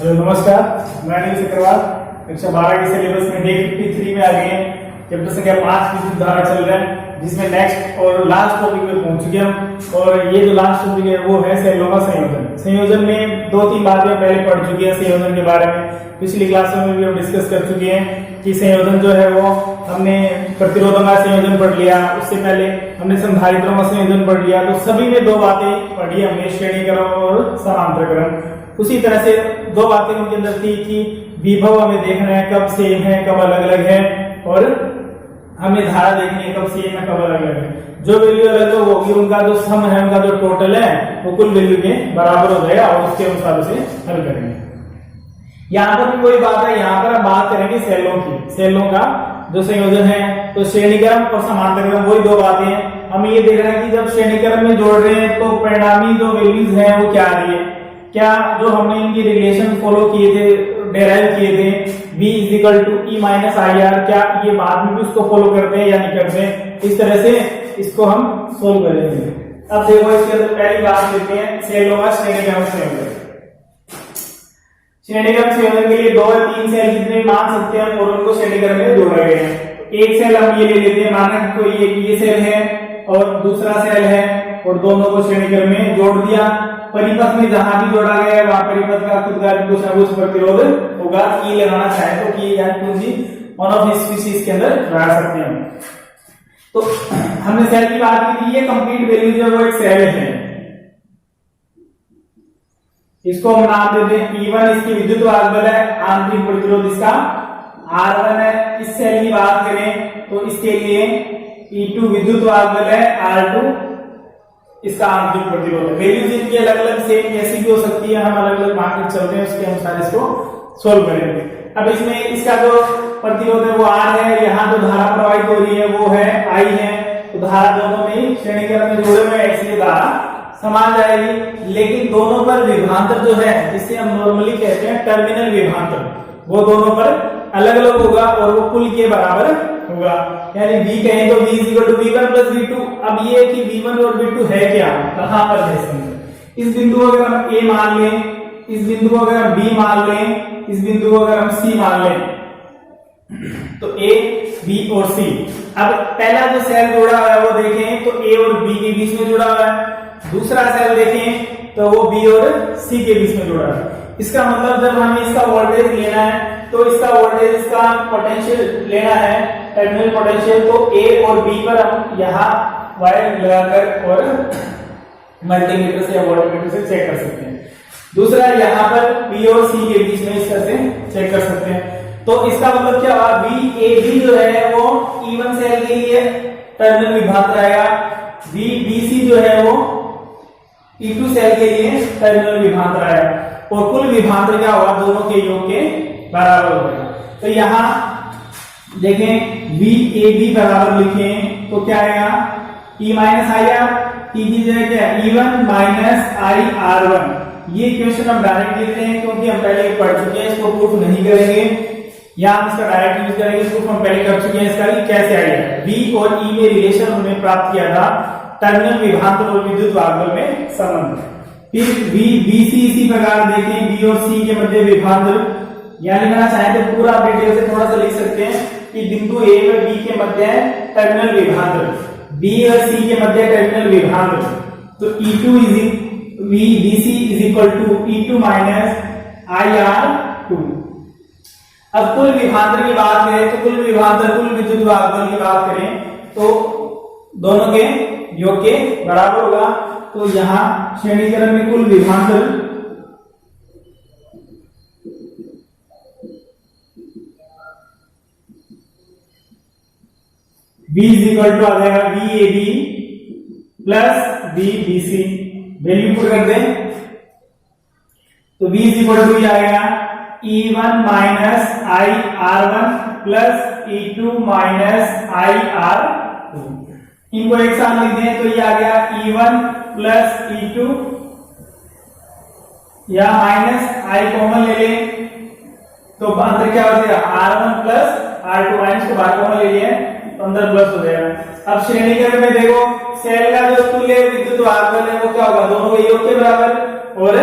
Hello नमस्कार, मैं अनिल अग्रवाल। कक्षा 12 के सिलेबस में डे 53 में आ गए हैं। चैप्टर संख्या 5 विद्युत धारा चल रहा है, जिसमें नेक्स्ट और लास्ट टॉपिक में पहुंच चुके हम। और ये जो लास्ट टॉपिक है वो है सेलों का संयोजन। संयोजन में 2-3 बातें पहले पढ़ चुके हैं संयोजन के बारे में। पिछली क्लासों में भी हम डिस्कस कर चुके हैं कि संयोजन जो है वो हमने प्रतिरोधों का संयोजन पढ़ लिया, उससे पहले हमने संधारित्रों का संयोजन पढ़ लिया। तो सभी में 2 बातें पढ़ी हमने, श्रेणीक्रम और समांतरक्रम। उसी तरह से 2 बातें उनके अंदर थी कि विभव हमें देखना है कब सेम है कब अलग अलग है, और हमें धारा देखनी है कब सेम है कब अलग अलग है। जो वैल्यू अलग होगी उनका जो सम है, उनका जो टोटल है वो कुल वैल्यू के बराबर हो जाएगा और उसके अनुसार उसे हल करेंगे। यहाँ पर भी कोई बात है, यहाँ पर हम बात करेंगे सेलों की। सेलों का जो संयोजन है तो श्रेणीक्रम और समांतरक्रम वही 2 बातें हैं। हमें ये देखना है कि जब श्रेणीक्रम में जोड़ रहे हैं तो परिणामी जो वैल्यूज हैं वो क्या आ रही है, क्या जो हमने इनकी रिलेशन फॉलो किए थे, डेराइव किए थे, v = e - IR, क्या ये बाद में भी उसको फॉलो करते हैं या नहीं करते हैं। इस तरह से इसको हम सोल्व करेंगे। अब देखो इसके अंदर पहली बात लेते हैं सेलों का श्रेणीक्रम संयोजन। श्रेणीक्रम संयोजन के लिए 2 या 3 सेल जितने मान सकते हैं और उनको श्रेणीक्रम में जोड़ा गया है। एक सेल हम ये ले लेते हैं, माना कि कोई ये सेल है और दूसरा सेल है और दोनों को श्रेणीक्रम में जोड़ दिया। परिपथ में जहां भी जोड़ा गया है वहां परिपथ का खुद का कुछ ना कुछ प्रतिरोध होगा। की लगाना चाहे तो की या कुंजी वन ऑफ स्पीशीज के अंदर लगा सकते हैं। तो हमने सेल की बात की थी, ये कंप्लीट वैल्यू जो है वो एक सेल है। इसको हम नाम देते हैं E1, इसकी विद्युत वाहक बल है, आंतरिक प्रतिरोध इसका R1 है। इस सेल की बात करें तो इसके लिए E2 विद्युत वाहक बल है, R2 इसका आंतरिक प्रतिरोध है। वैल्यूज इनकी अलग अलग सेम कैसी भी हो सकती है, हम अलग अलग मान के चलते हैं, उसके अनुसार इसको सोल्व करेंगे। अब इसमें इसका जो प्रतिरोध है वो R है, यहाँ जो धारा प्रवाहित हो रही है वो है I है। तो धारा दोनों में श्रेणीक्रम में जोड़े हुए हैं इसलिए धारा समान जाएगी, लेकिन दोनों पर विभवांतर जो है जिसे हम नॉर्मली कहते हैं टर्मिनल विभवांतर, वो दोनों पर अलग अलग होगा और वो कुल के बराबर होगा। यानी V कहें तो V = V1 + V2। अब ये कि V1 और V2 है क्या, कहां पर है इसमें। इस बिंदु को अगर हम A मान लें, इस बिंदु को अगर हम B मान लें, इस बिंदु को अगर हम C मान लें, तो A, B और C। अब पहला जो सेल जुड़ा हुआ है वो देखें तो A और B के बीच में जुड़ा हुआ है। दूसरा सेल देखें तो वो B और C के बीच में जुड़ा है। इसका मतलब जब हमें इसका वोल्टेज लेना है तो इसका वोल्टेज, इसका पोटेंशियल लेना है, टर्मिनल पोटेंशियल, तो A और B पर हम यहाँ वायर लगाकर और मल्टीमीटर से या वोल्टमीटर से चेक कर सकते हैं। दूसरा यहाँ पर B और C के बीच में इस तरह से चेक कर सकते हैं। तो इसका मतलब क्या हुआ, VAB जो है वो E1 सेल के लिए टर्मिनल विभवांतर आएगा, VBC जो है वो E2 सेल के लिए टर्मिनल विभवांतर आएगा, और कुल विभवांतर क्या होगा, दोनों के योग के बराबर हो जाएगा। तो यहाँ देखें VAB बराबर लिखें तो क्या आएगा, E - IR, E की जगह क्या है E1 - IR1। ये क्वेश्चन हम डायरेक्ट लिखते हैं क्योंकि हम पहले पढ़ चुके हैं, इसको प्रूफ नहीं करेंगे या हम इसका डायरेक्ट यूज करेंगे। प्रूफ हम पहले कर चुके हैं इसका कि कैसे आएगा। V और E में रिलेशन हमने प्राप्त किया था, टर्मिनल विभवांतर और विद्युत वाहक बल में संबंध। फिर VBC इसी प्रकार देखें, B और C के मध्य विभवांतर, या लिखना चाहे तो पूरा डिटेल से थोड़ा सा लिख सकते हैं कि बिंदु A और B के मध्य टर्मिनल विभवांतर, B और C के मध्य टर्मिनल विभवांतर, तो VBC = E2 - IR2। अब कुल विभवांतर की बात करें तो कुल विभवांतर, कुल विद्युत वाहक बल की बात करें तो दोनों के योग के बराबर होगा। तो यहाँ श्रेणीक्रम में कुल विभवांतर V = आ जाएगा VAB + VBC। वैल्यू पुट कर दें तो V = आएगा E1 - IR1 + E2 - IR2। इनको एक साथ लिख दें तो ये आ गया E1 + E2, या -I कॉमन ले लें तो अंतर क्या हो जाएगा, R1 + R2 माइनस को बाहर कॉमन ले लिए तो अंदर प्लस हो जाएगा। अब श्रेणीक्रम में देखो सेल का जो तुल्य विद्युत वाहक बल है वो क्या होगा, दोनों के योग के बराबर, और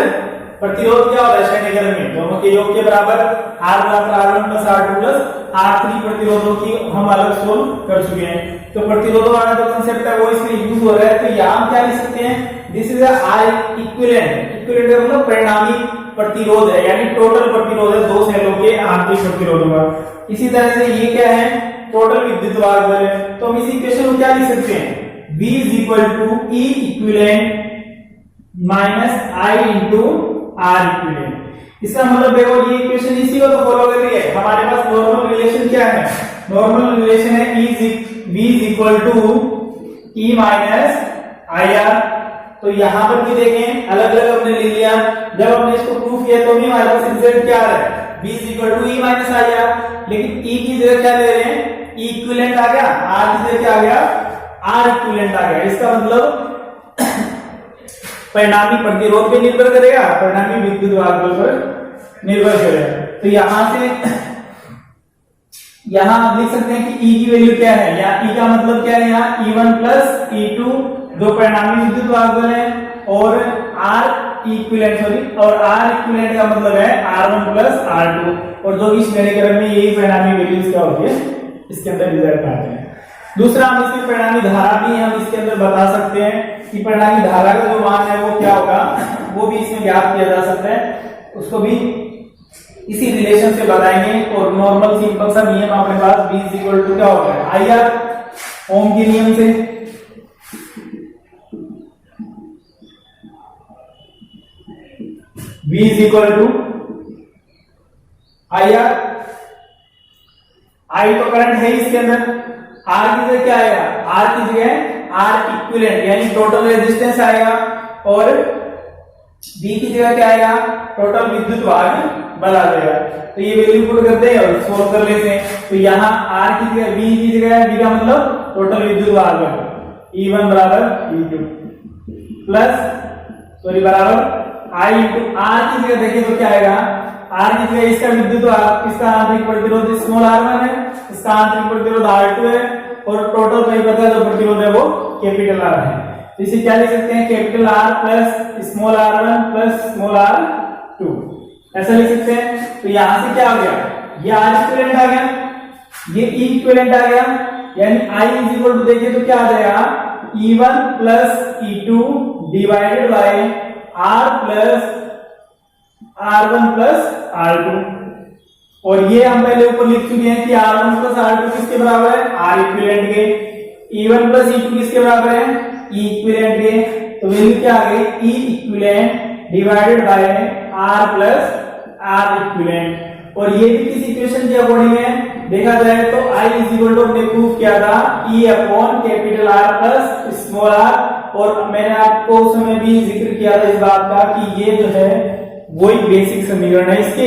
प्रतिरोध क्या होता है श्रेणीक्रम में, दोनों दोनों के योग के बराबर R बराबर R1 plus R2 plus R3 प्रतिरोधों की हम अलग सोल्व कर चुके हैं। तो प्रतिरोधों वाला जो कंसेप्ट है वो इसमें यूज हो रहा है। तो यहाँ क्या लिख सकते हैं, this is I equivalent. Equivalent मतलब परिणामी प्रतिरोध है, यानी टोटल प्रतिरोध है दो सेलों के आंतरिक प्रतिरोधों का। इसी तरह से ये क्या है, टोटल विद्युत वाहक बल है। तो हम इस इक्वेशन को क्या लिख सकते हैं, V is equal to E equivalent minus I into R equivalent। इसका मतलब देखो ये इक्वेशन इसी को तो फॉलो कर रही है। हमारे पास नॉर्मल रिलेशन क्या है, नॉर्मल रिलेशन है V is equal to E minus IR। तो यहाँ पर भी देखें अलग अलग हमने ले लिया, जब हमने इसको प्रूफ किया तो भी हमारे पास रिजल्ट क्या आ रहा है, V is equal to E minus IR। लेकिन E की जगह क्या ले रहे हैं, E इक्विवेलेंट आ गया, R की जगह क्या आ गया, R इक्विवेलेंट आ गया। इसका मतलब परिणामी प्रतिरोध पे निर्भर करेगा, परिणामी विद्युत वाहक बल पर निर्भर करेगा। तो यहां से यहां आप लिख सकते हैं कि E की वैल्यू क्या है, या E का मतलब क्या है, यहाँ E1 प्लस E2 दो परिणामी विद्युत वाहक बल है, और R इक्विवेलेंट और R इक्विवेलेंट का मतलब है R1 प्लस R2, और जो इस समीकरण में यही परिणामी वैल्यूज क्या होती है, इसके अंदर रिजल्ट आते हैं। दूसरा हम इसमें परिणामी धारा भी हम इसके अंदर बता सकते हैं कि परिणामी धारा का जो मान है वो क्या होगा, वो भी इसमें ज्ञात किया जा सकता है, उसको भी इसी रिलेशन से बताएंगे। और नॉर्मल सिंपल सा नियम अपने पास V इज इक्वल टू क्या होता है, IR ओम के नियम से। V is equal to IR, I तो करंट है इसके अंदर, R की जगह क्या आएगा, R की जगह R इक्विवेलेंट यानी टोटल रेजिस्टेंस आएगा, और V की जगह क्या आएगा, टोटल विद्युत वाहक बल आ जाएगा। तो ये वैल्यू पुट करते हैं और सोल्व कर लेते हैं। तो यहाँ R की जगह V की जगह, V का मतलब टोटल विद्युत वाहक बल E1 बराबर E2 प्लस बराबर I इंटू R की जगह देखिए तो क्या आएगा, R की जगह इसका विद्युत वाहक, इसका आंतरिक प्रतिरोध स्मॉल r1 है, इसका आंतरिक प्रतिरोध R2 है, और टोटल नहीं पता जो प्रतिरोध है वो कैपिटल R है। तो इसे क्या लिख सकते हैं, capital R plus small r1 plus small r2, ऐसा लिख सकते हैं। तो यहां से क्या आ गया, ये R इक्विवेलेंट आ गया, ये E इक्विवेलेंट आ गया, यानी I इज इक्वल टू देखिए तो क्या आ जाएगा, E1 plus E2 divided by R plus R1 plus R2। और ये हम पहले ऊपर लिख चुके हैं कि R1 प्लस R2 किसके बराबर है, R इक्विवेलेंट के। E1 प्लस E2 किसके बराबर है, E इक्विवेलेंट के। तो वैल्यू क्या आ गई, E equivalent divided by R plus R equivalent. और ये भी किस इक्वेशन के अकॉर्डिंग है, देखा जाए तो I इज इक्वल टू हमने प्रूफ किया था E upon capital R plus small r, और मैंने आपको उस समय भी जिक्र किया था इस बात का कि ये जो है वही बेसिक समीकरण है इसके,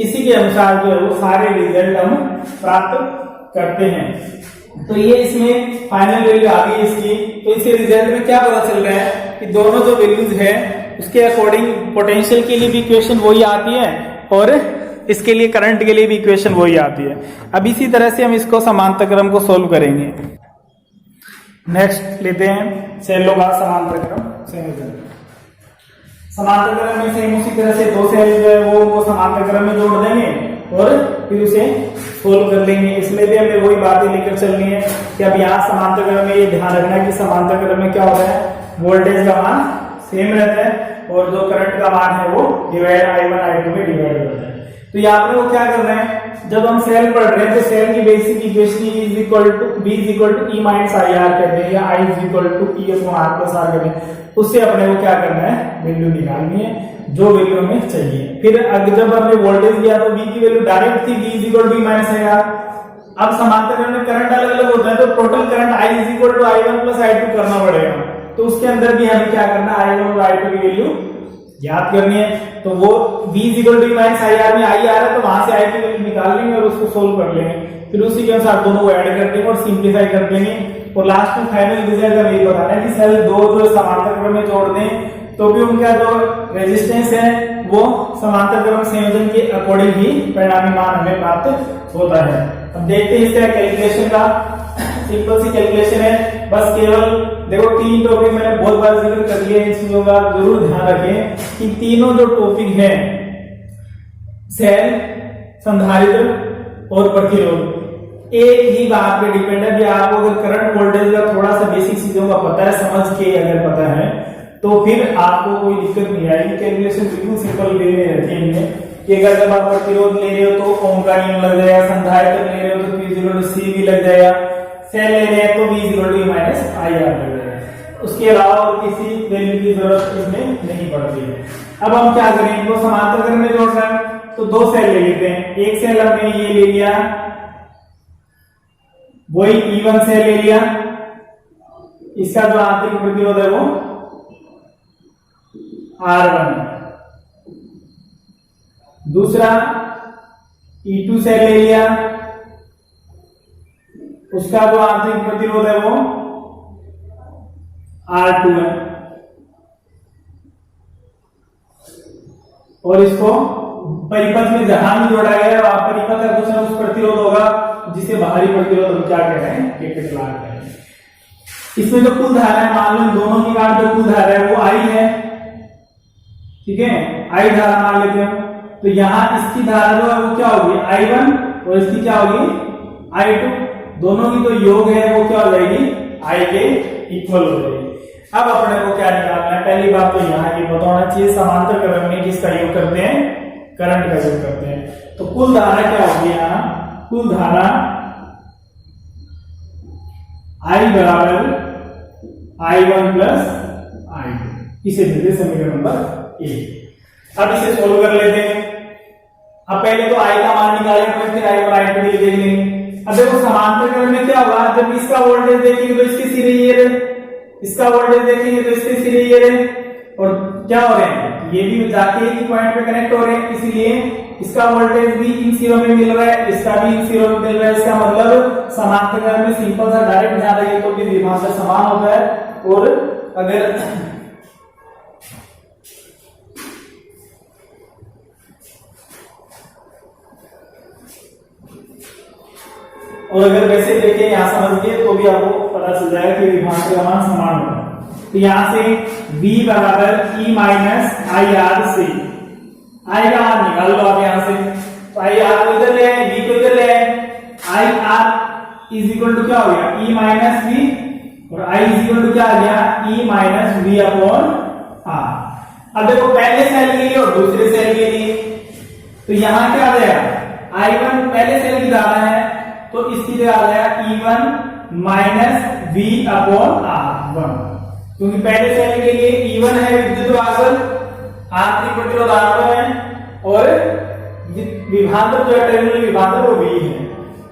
इसी के अनुसार जो है वो सारे रिजल्ट हम प्राप्त करते हैं। तो ये इसमें फाइनल वैल्यू आ गई इसकी। तो इसके रिजल्ट में क्या पता चल रहा है कि दोनों जो वैल्यूज है उसके अकॉर्डिंग पोटेंशियल के लिए भी इक्वेशन वही आती है, और इसके लिए करंट के लिए भी इक्वेशन वही आती है। अब इसी तरह से हम इसको समांतर क्रम को सोल्व करेंगे। नेक्स्ट लेते हैं सेलों का समांतर क्रम संयोजन। समांतर क्रम में सेम उसी तरह से दो सेल जो है वो समांतर क्रम में जोड़ देंगे और फिर उसे सोल्व कर लेंगे। इसलिए भी हमें वही बातें लेकर चलनी है कि अब यहाँ समांतर क्रम में ये ध्यान रखना है कि समांतर क्रम में क्या होता है, वोल्टेज का मान सेम रहता है और जो करंट का मान है वो डिवाइड I1 I2 में डिवाइड होता है। तो यहाँ पर वो क्या कर रहे हैं, जब हम सेल पढ़ रहे हैं तो सेल की basic equation is equal to B is equal to E minus IR कहते हैं, या I is equal to E upon R plus R कहते हैं। उससे अपने को क्या करना है, वैल्यू निकालनी है जो वैल्यू हमें चाहिए। फिर जब हमने वोल्टेज लिया तो V की वैल्यू डायरेक्ट थी B is equal to E minus IR। अब समांतर में करंट अलग अलग होता है तो total current I is equal to I1 plus I2 करना पड़ेगा। तो उसके अंदर भी हमें क्या करना है, I1 और I2 की वैल्यू याद करनी है। तो वो B is equal to E minus IR में I आ रहा है तो वहां से I की वैल्यू निकाल लेंगे और उसको सोल्व कर लेंगे। फिर उसी के अनुसार दोनों को ऐड कर देंगे और सिंप्लीफाई कर देंगे। और लास्ट में फाइनल रिजल्ट हमें ये बताना है कि सेल दो जो समांतर क्रम में जोड़ दें तो भी उनका जो रेजिस्टेंस है वो समांतर क्रम संयोजन के अकॉर्डिंग ही परिणामी मान हमें प्राप्त होता है। अब देखते हैं इसका कैलकुलेशन का। सिंपल सी कैलकुलेशन है, बस केवल देखो तीन टॉपिक मैंने बहुत बार जिक्र कर लिया है, इन चीजों का जरूर ध्यान रखें कि तीनों जो टॉपिक है सेल, संधारित्र और प्रतिरोध एक ही बात पे डिपेंड है कि आपको अगर करंट वोल्टेज का थोड़ा सा बेसिक चीजों का पता है, समझ के अगर पता है तो फिर आपको कोई दिक्कत नहीं आएगी। कैलकुलेशन बिल्कुल सिंपल वे में रहती है इनमें कि अगर जब आप प्रतिरोध ले रहे हो तो ओम का नियम लग जाएगा, संधारित्र ले रहे हो तो P इक्वल टू C भी लग जाएगा, सेल ले रहे हैं तो V equal to minus IR लग जाएगा। उसके अलावा और किसी वैल्यू की जरूरत इसमें नहीं पड़ती है। अब हम क्या करें, इनको समांतर क्रम में जोड़ना है तो दो सेल ले लेते हैं। एक सेल हमने ये ले लिया, वही E1 सेल ले लिया, इसका जो आंतरिक प्रतिरोध है वो R1। दूसरा E2 सेल ले लिया, उसका जो आंतरिक प्रतिरोध है वो R2 है, और इसको परिपथ में जहां भी जोड़ा गया है वहां परिपथ का कुछ ना कुछ प्रतिरोध होगा जिसे बाहरी प्रतिरोध हम क्या कह रहे हैं, कैपिटल R कह रहे हैं। इसमें जो कुल धारा है, मान लो इन दोनों के कारण जो कुल धारा है वो I है, ठीक है, I धारा मान लेते हैं। तो यहां इसकी धारा जो है वो क्या होगी, I1, और इसकी क्या होगी, I2। दोनों की जो योग है वो क्या हो जाएगी, I के इक्वल हो जाएगी। अब अपने को क्या निकालना है, पहली बात तो यहाँ ये बताना चाहिए समांतर क्रम में किसका योग करते हैं, करंट का योग करते हैं। तो कुल धारा क्या होगी, यहाँ कुल धारा I बराबर I1 प्लस I2, इसे देते समीकरण नंबर 1। अब इसे सोल्व कर लेते हैं। अब पहले तो I का मान निकालेंगे, फिर I और I2 के लिए देख लेंगे। अब देखो समांतर क्रम में क्या होगा, जब इसका वोल्टेज देखेंगे तो इसके सिरे ये रहे, इसका वोल्टेज देखेंगे तो इसके सिरे ये रहे, और क्या हो रहे हैं, ये भी जाके एक ही पॉइंट पे कनेक्ट हो रहे हैं, इसलिए इसका वोल्टेज भी इन सिरों में मिल रहा है, इसका भी इन सिरों में मिल रहा है। इसका मतलब समांतर क्रम में सिंपल सा डायरेक्ट ध्यान रखिए तो भी विभाजन समान होता है। और अगर वैसे देखें यहाँ समझिए तो भी आपको पता चल जाएगा कि विभाजन का मान समान होता है। तो यहाँ से V बराबर E माइनस IR से I का मान निकाल लो आप यहाँ से। तो IR को इधर ले आए, V को इधर ले आए, IR इज इक्वल टू क्या हो गया, E माइनस V, और I इज इक्वल टू क्या आ गया, E minus V upon R। अब देखो पहले सेल के लिए और दूसरे सेल के लिए, तो यहाँ क्या आ जाएगा, I1 पहले सेल की धारा है तो इसकी जगह आ जाएगा E1 minus V upon R1, क्योंकि पहले सेल के लिए E1 है विद्युत आवेश, आंतरिक प्रतिरोध R1 है, और विभवांतर जो है टर्मिनल विभवांतर वो V है।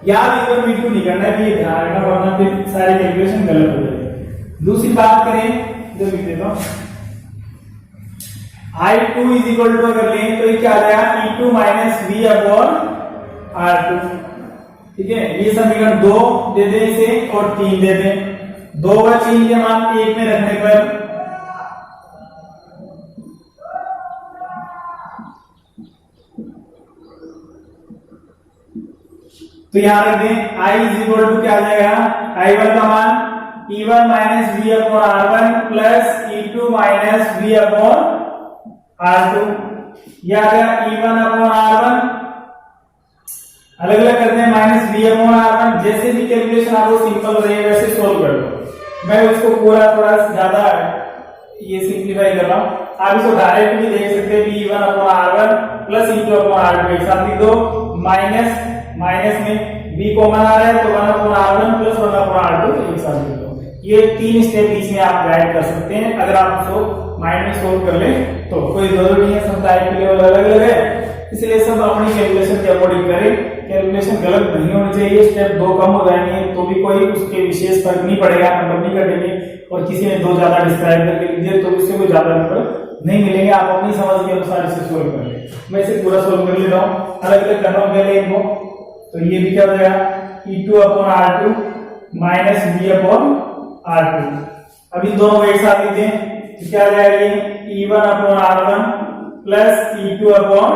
यहाँ V1 V2 नहीं करना है, ये ध्यान रखना, वरना फिर सारे कैलकुलेशन गलत हो जाएंगे। दूसरी बात करें, जो लिख देता हूं, I2 इज इक्वल टू अगर लें तो ये क्या आ जाएगा, E2 minus V upon R2, ठीक है। ये समीकरण 2 दे दें इसे और 3 दे दें। 2 व 3 के मान 1 में रखने पर तो यहां रख दें I इज इक्वल टू क्या आ जाएगा, I1 का मान E1 minus V upon R1 plus E2 minus V upon R2, यह आ गया E1 अपॉन R1, अलग अलग करते हैं माइनस V अपॉन R1। जैसे भी कैलकुलेशन आपको सिंपल रहे वैसे सोल्व कर लो। मैं उसको पूरा थोड़ा ज्यादा ये सिंप्लीफाई कर रहा हूं, आप इसको डायरेक्ट भी देख सकते हैं, E1 upon R1 plus E2 upon R2 एक साथ लिख दो, माइनस माइनस में V कॉमन आ रहा है तो 1 upon R1 plus 1 upon R2 एक साथ लिख दो। ये 3 स्टेप इसमें आप गाइड कर सकते हैं, अगर आप उसको माइंड में सोल्व कर ले तो कोई जरूरी नहीं है, सब टाइप के लेवल अलग अलग है, इसलिए सब अपनी कैलकुलेशन के अकॉर्डिंग करें। कैलकुलेशन गलत नहीं होनी चाहिए, स्टेप 2 कम हो जाएंगे तो भी कोई उसके विशेष फर्क नहीं पड़ेगा, नंबर नहीं कटेंगे, और किसी ने 2 ज्यादा डिस्क्राइब करके लिख दिए तो उससे कोई ज्यादा नंबर नहीं मिलेंगे। आप अपनी समझ के अनुसार इसे सोल्व कर ले। मैं इसे पूरा सोल्व कर लेता हूँ, अलग अलग कर रहा हूँ पहले इनको। तो ये भी क्या हो जाएगा, E2 upon R2 minus V upon R2। अब इन दोनों को एक साथ लिखते हैं तो क्या आ जाएगा, ये E1 upon R1 plus E2 upon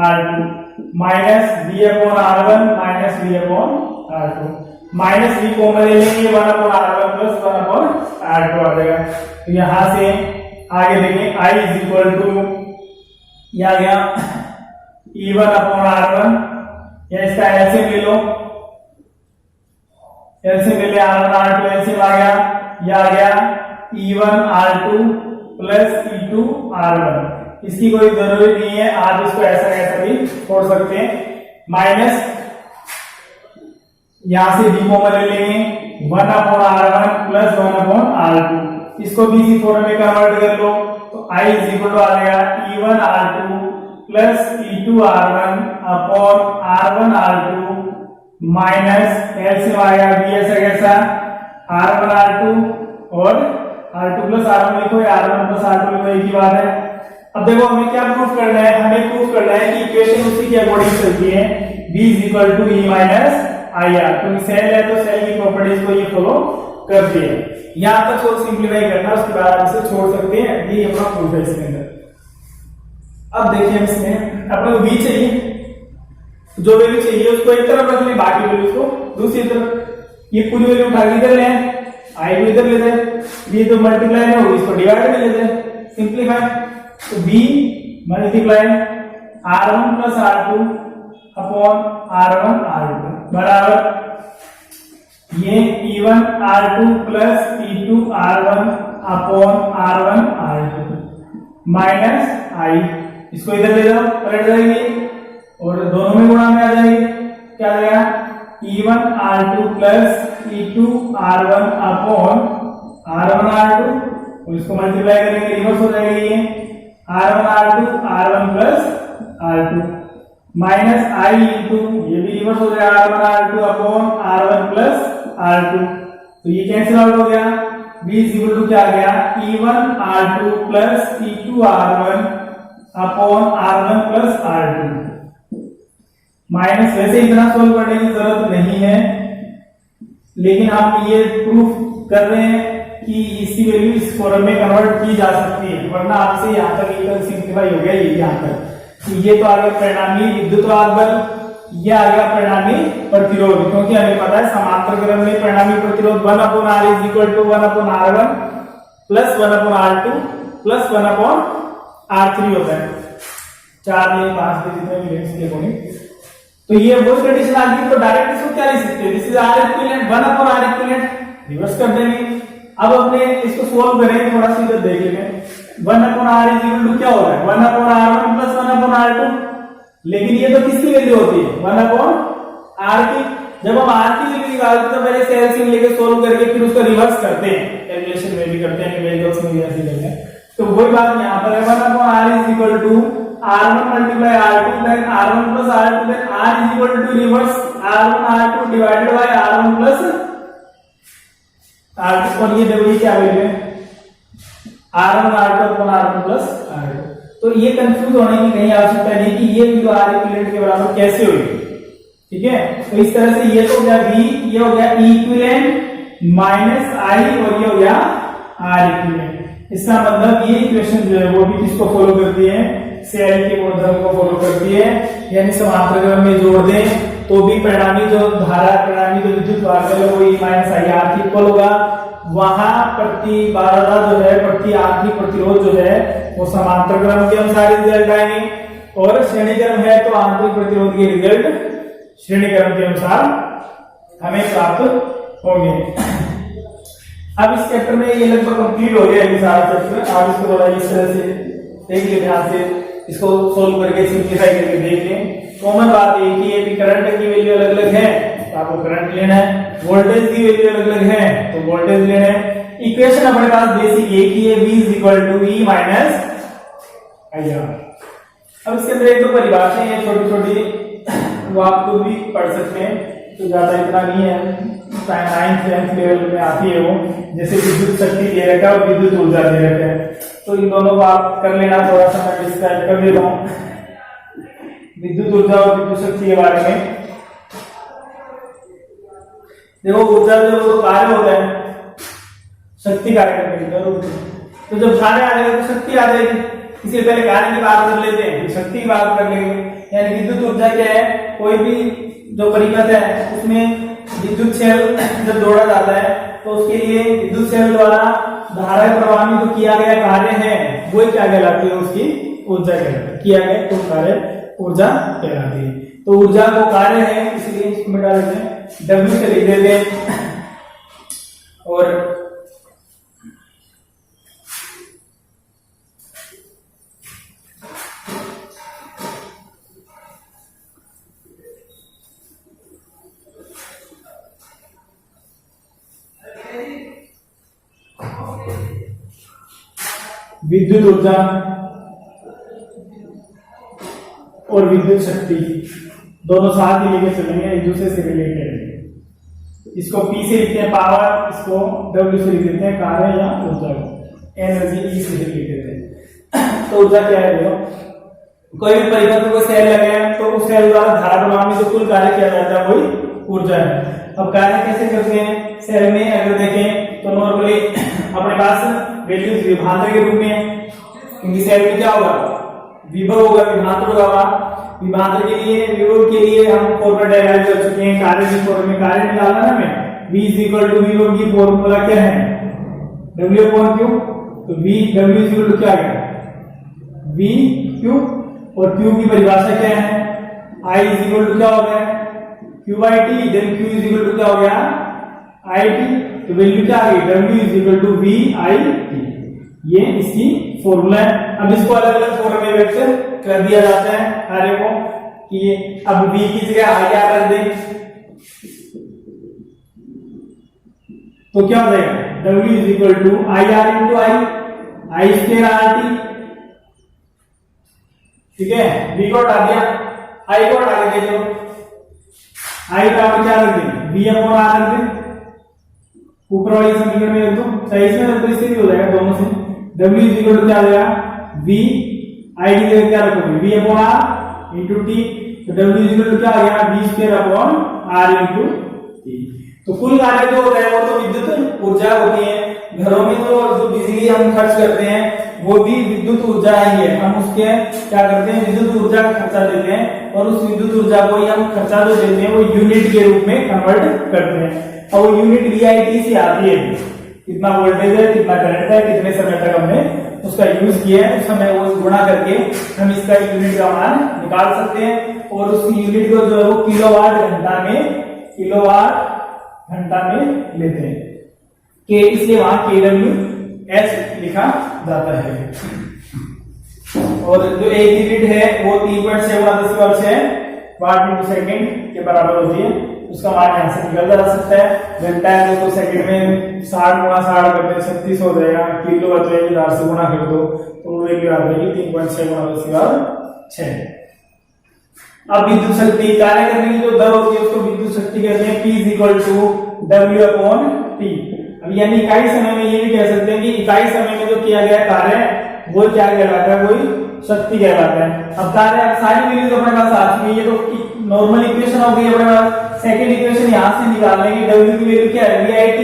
R2 minus V upon R1 minus V upon R2, minus V common ले लेंगे, 1 upon R1 plus 1 upon R2 आ जाएगा। तो यहां से आगे देखें I इज इक्वल टू, यह आ गया E1 अपॉन R1, या इसका एलसीएम ले लो, एलसीएम ले लिया, R1 R2 एलसीएम आ गया, यह आ गया E1 R2 plus E2 R1। इसकी कोई जरूरी नहीं है, आप इसको ऐसा कैसा भी छोड़ सकते हैं, माइनस यहां से डी कॉमन ले लेंगे, 1 upon R1 plus 1 upon R2, इसको भी इसी फॉर्म में कन्वर्ट कर लो तो I इज इक्वल टू आ जाएगा E1 R2 plus E2 R1 upon R1 R2 minus LCM आएगा बी ऐसा कैसा R1 R2 और R2 प्लस R1 लिखो, R1 प्लस R2 लिखो, एक ही बात है। अब देखो हमें क्या प्रूफ करना है, हमें प्रूफ करना है कि इक्वेशन उसी के अकॉर्डिंग चलती है, B is equal to E minus IR, क्योंकि सेल है तो सेल की प्रॉपर्टीज को ये फॉलो करती है। यहां तक सोच सिंप्लीफाई करना, उसके बाद आप इसे छोड़ सकते हैं, ये अपना प्रूफ है इसके अंदर। अब देखिए हम इसमें अपने को B चाहिए, जो वैल्यू चाहिए उसको एक तरफ रख ले, बाकी वैल्यूज को दूसरी तरफ, ये पूरी वैल्यू उठा के इधर ले आए, I को इधर ले जाए, ये तो मल्टीप्लाई में होगी इसको डिवाइड में ले जाए, सिंप्लीफाई, तो B multiply R1 plus R2 upon R1 R2 बराबर ये E1 R2 plus E2 R1 upon R1 R2 minus I, इसको इधर ले जाओ, पलट जाएगी और दोनों में गुणा में आ जाएगी, क्या आ जाएगा E1 R2 plus E2 R1 upon R1 R2, और इसको मल्टीप्लाई करेंगे रिवर्स हो जाएगी, ये R1 R2 R1 plus R2 minus I into ये भी रिवर्स हो जाएगा R1 R2 upon R1 plus R2, तो ये कैंसिल आउट हो गया, B इज इक्वल टू क्या आ गया E1 R2 plus E2 R1 upon R1 plus R2, minus वैसे इतना सोल्व करने की जरूरत नहीं है, लेकिन हम ये प्रूफ कर रहे हैं कि इसकी वैल्यू इस फॉर्म में कन्वर्ट की जा सकती है, वरना आपसे यहाँ तक एकदम सिंप्लीफाई हो गया, ये यहाँ तक, तो ये तो आ गया परिणामी विद्युतवाहक बल, ये आ गया परिणामी प्रतिरोध, क्योंकि हमें पता है समांतर क्रम में परिणामी प्रतिरोध 1 upon R is equal to 1 upon R1 plus 1 upon R2 plus 1 upon R3 होता है, 4 में 5 के जितने भी लेंस के अकॉर्डिंग, तो ये वो कंडीशन आ गई, तो डायरेक्ट इसको क्या लिख सकते हैं, this is R equivalent 1 upon R equivalent, reverse कर देंगे। अब अपने इसको सोल्व करें, थोड़ा सा इधर देख लेंगे, 1 upon R is equal to क्या हो रहा है 1 upon R1 plus 1 upon R2, लेकिन ये तो किसकी वैल्यू होती है 1 अपॉन R की, जब हम R की वैल्यू निकालते हैं तो पहले से एलसीएम लेके सोल्व करके फिर उसको रिवर्स करते हैं, कैलकुलेशन में भी करते हैं, न्यूमेरिकल्स में भी ऐसे करते हैं, तो वही बात यहाँ पर है 1 upon R is equal to R1 multiply R2 then R1 plus R2 then R is equal to reverse R1 R2 divided by R1 plus R2, और ये देखो ये क्या वैल्यू है R1 R2 upon R1 plus R2, तो ये confuse होने की कहीं आवश्यकता नहीं कि ये वैल्यू R इक्विवेलेंट के बराबर कैसे होगी, ठीक है। तो इस तरह से ये तो हो गया V, ये हो गया E इक्विवेलेंट माइनस I, और ये हो गया R इक्विवेलेंट। इसका मतलब ये इक्वेशन जो है वो भी किसको फॉलो करती है, सेल के गुणधर्म को फॉलो करती है, यानी समांतर क्रम में जोड़ दें तो भी परिणामी जो धारा, परिणामी जो विद्युत वाहक है वो E माइनस I R की इक्वल होगा, वहां प्रतिबाधा जो है, प्रति आंतरिक प्रतिरोध जो है वो समांतर क्रम के अनुसार रिजल्ट आएंगे, और श्रेणी क्रम है तो आंतरिक प्रतिरोध के रिजल्ट श्रेणी क्रम के अनुसार हमें प्राप्त होंगे। अब इस चैप्टर में ये लगभग कंप्लीट हो गया सारा चैप्टर, आप इसको थोड़ा इस तरह से देख ले, ध्यान से इसको सोल्व करके सिंप्लीफाई करके देख लें। कॉमन बात एक ही है कि करंट की वैल्यू अलग अलग है तो आपको करंट लेना है, वोल्टेज की वैल्यू अलग अलग है तो वोल्टेज लेना है। इक्वेशन अपने पास बेसिक एक ही है, V is equal to E minus IR। अब इसके अंदर एक दो परिभाषाएं हैं छोटी छोटी, वो आप खुद भी पढ़ सकते हैं, तो ज्यादा इतना नहीं है, 9th 10th लेवल में आती है वो, जैसे विद्युत शक्ति दे रखा है और विद्युत ऊर्जा दे रखा है, तो इन दोनों को आप कर लेना, थोड़ा सा मैं डिस्क्राइब कर देता हूँ विद्युत ऊर्जा और विद्युत शक्ति के बारे में। देखो ऊर्जा जो वो कार्य होता है शक्ति कार्य करने की, तो जब कार्य आ जाएगा तो शक्ति आ जाएगी, इसलिए पहले कार्य की बात कर लेते हैं, शक्ति की बात कर लेंगे। यानी विद्युत ऊर्जा क्या है, कोई भी जो परिपथ है उसमें विद्युत सेल जब जोड़ा जाता है तो उसके लिए विद्युत सेल द्वारा धारा प्रवाह में जो किया गया कार्य है वो क्या कहलाती है, उसकी ऊर्जा कहलाती है, किया गया कुल कार्य ऊर्जा कहलाती है। तो ऊर्जा को कार्य है, इसलिए इसको मिटा देते हैं, डब्ल्यू से लिख देते हैं। और विद्युत ऊर्जा और विद्युत शक्ति दोनों साथ ही लेके चलेंगे, एक दूसरे से रिलेटेड है। इसको P से लिखते हैं पावर, इसको W से लिख देते हैं कार्य या ऊर्जा, एनर्जी E से लिख देते हैं। तो ऊर्जा क्या है, देखो कोई भी परिपत्र को सेल लगे तो उस सेल द्वारा धारा प्रवाह में जो कुल कार्य किया जाता है वही ऊर्जा है। अब कार्य कैसे करते हैं, सेल में अगर देखें तो नॉर्मली अपने पास वैल्यूज विभवांतर के रूप में, क्योंकि सेल में क्या होगा, विभव होगा, विभवांतर होगा। विभवांतर के लिए, विभव के लिए हम फॉर्मूला डेराइव कर चुके हैं, कार्य की फॉर्मूला में कार्य निकालना है हमें। V विभव की फॉर्मूला क्या है, W/Q। तो W क्या है, V/Q, और Q की परिभाषा क्या है, I क्या हो गया, Q/T, देन Q क्या हो गया, IT। तो वैल्यू क्या आ गई, W VIT, ये इसकी फॉर्मूला है। अब इसको अलग अलग फॉर्म में व्यक्त कर दिया जाता है कार्य को, कि अब V की जगह I क्या रख दें, तो क्या हो जाएगा, W IR into I square RT। ठीक है, V को हटा दिया, I को हटा के देखो, I का क्या रख दें, V/R रख दें, ऊपर वाली समीकरण में तो सही से तो इससे भी हो जाएगा दोनों से। W क्या आ जाएगा, V I की जगह क्या रखोगे, V/R into T। तो W क्या आ गया, V square upon R into T। तो कुल कार्य जो होता है वो तो विद्युत ऊर्जा होती है। घरों में तो जो बिजली हम खर्च करते हैं वो भी विद्युत ऊर्जा ही है। हम उसके क्या करते हैं, विद्युत ऊर्जा का खर्चा देते हैं, और उस विद्युत ऊर्जा को हम खर्चा जो देते हैं वो यूनिट के रूप में कन्वर्ट करते हैं। और वो यूनिट VIT से आती है, कितना वोल्टेज है, कितना करंट है, कितने समय तक हमने उसका यूज किया है, उस समय वो गुणा करके हम इसका यूनिट का मान निकाल सकते हैं। और उस यूनिट को जो है वो किलोवाट घंटा में लेते हैं, कि इसलिए वहां kWh लिखा जाता है। और जो एक यूनिट है वो 3.6 वाट सेकंड के बराबर होती है, उसका मान यहाँ से निकल जा सकता है। घंटा है तो सेकंड में 60 गुणा 60 करते 36 हो जाएगा, किलो बच जाएगी 1000 से गुणा कर दो तो वैल्यू आ जाएगी 3.6 गुणा 10⁶। अब विद्युत शक्ति कार्य करने की जो दर होती है उसको विद्युत शक्ति कहते हैं, P W/T। अब यानी इकाई समय में ये भी कह सकते हैं कि इकाई समय में जो किया गया कार्य वो क्या कहलाता है, वही शक्ति कहलाता है। अब कार्य सारी वैल्यूज अपने पास आ चुकी है, ये तो नॉर्मल इक्वेशन हो गई अपने पास। सेकंड इक्वेशन यहां से निकाल लेंगे, W की वैल्यू क्या है, VIT,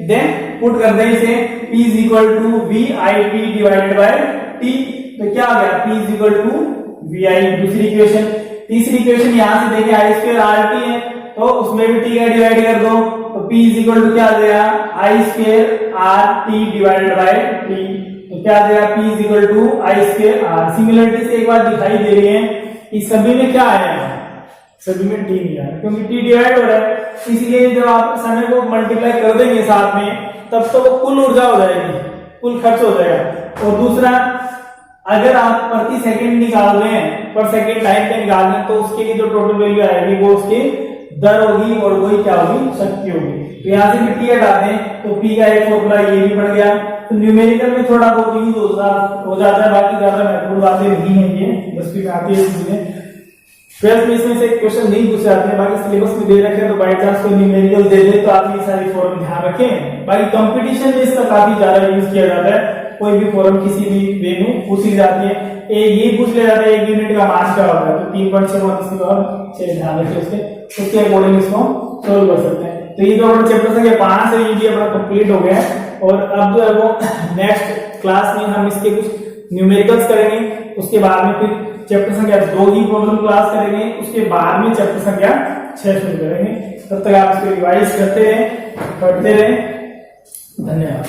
देन पुट कर दें इसे P VIT divided by T। तो क्या आ गया, P VI, दूसरी इक्वेशन। तीसरी इक्वेशन यहां से देखिए I स्क्वायर RT है, तो उसमें भी T का डिवाइड कर दो, तो P क्या आ जाएगा, I square RT divided by T। तो क्या आ जाएगा, P I square R। Similarity से एक बात दिखाई दे रही है कि सभी में क्या आया है, सभी में T नहीं आया, क्योंकि T डिवाइड हो रहा है। इसलिए जब आप समय को मल्टीप्लाई कर देंगे साथ में, तब तो वो कुल ऊर्जा हो जाएगी, कुल खर्च हो जाएगा। और दूसरा, अगर आप प्रति सेकंड निकाल रहे हैं, पर सेकंड टाइम पे निकाल रहे हैं, तो उसके लिए जो टोटल वैल्यू आएगी वो उसकी दर होगी, और वही क्या होगी, शक्ति होगी। तो यहाँ से भी T हटाते हैं तो P का एक फॉर्मूला ये भी बढ़ गया। तो न्यूमेरिकल में थोड़ा बहुत यूज हो जाता है, बाकी ज्यादा महत्वपूर्ण बातें नहीं है ये, 10वीं में आती है इसमें। 12th में इसमें से क्वेश्चन नहीं पूछे जाते हैं, बाकी सिलेबस में दे रखे हैं, तो बाई चांस कोई न्यूमेरिकल दे दे तो आप ये सारी फॉर्म ध्यान रखें। बाकी कंपटीशन में इसका काफी ज्यादा यूज किया जाता है, कोई भी फॉर्म किसी भी वे में पूछी जाती है। ये पूछ लिया जाता है एक यूनिट का मास क्या होता है, तो 3.6 ध्यान रखिए, उसके अकॉर्डिंग इसको सोल्व कर सकते हैं। तो ये जो अपना चैप्टर संख्या 5 है ये अपना कंप्लीट हो गया है। और अब जो है वो नेक्स्ट क्लास में हम इसके कुछ न्यूमेरिकल्स करेंगे, उसके बाद में फिर चैप्टर संख्या 2 की प्रॉब्लम क्लास करेंगे, उसके बाद में चैप्टर संख्या 6 शुरू करेंगे। तब तक आप इसको रिवाइज करते रहें, पढ़ते रहें। धन्यवाद।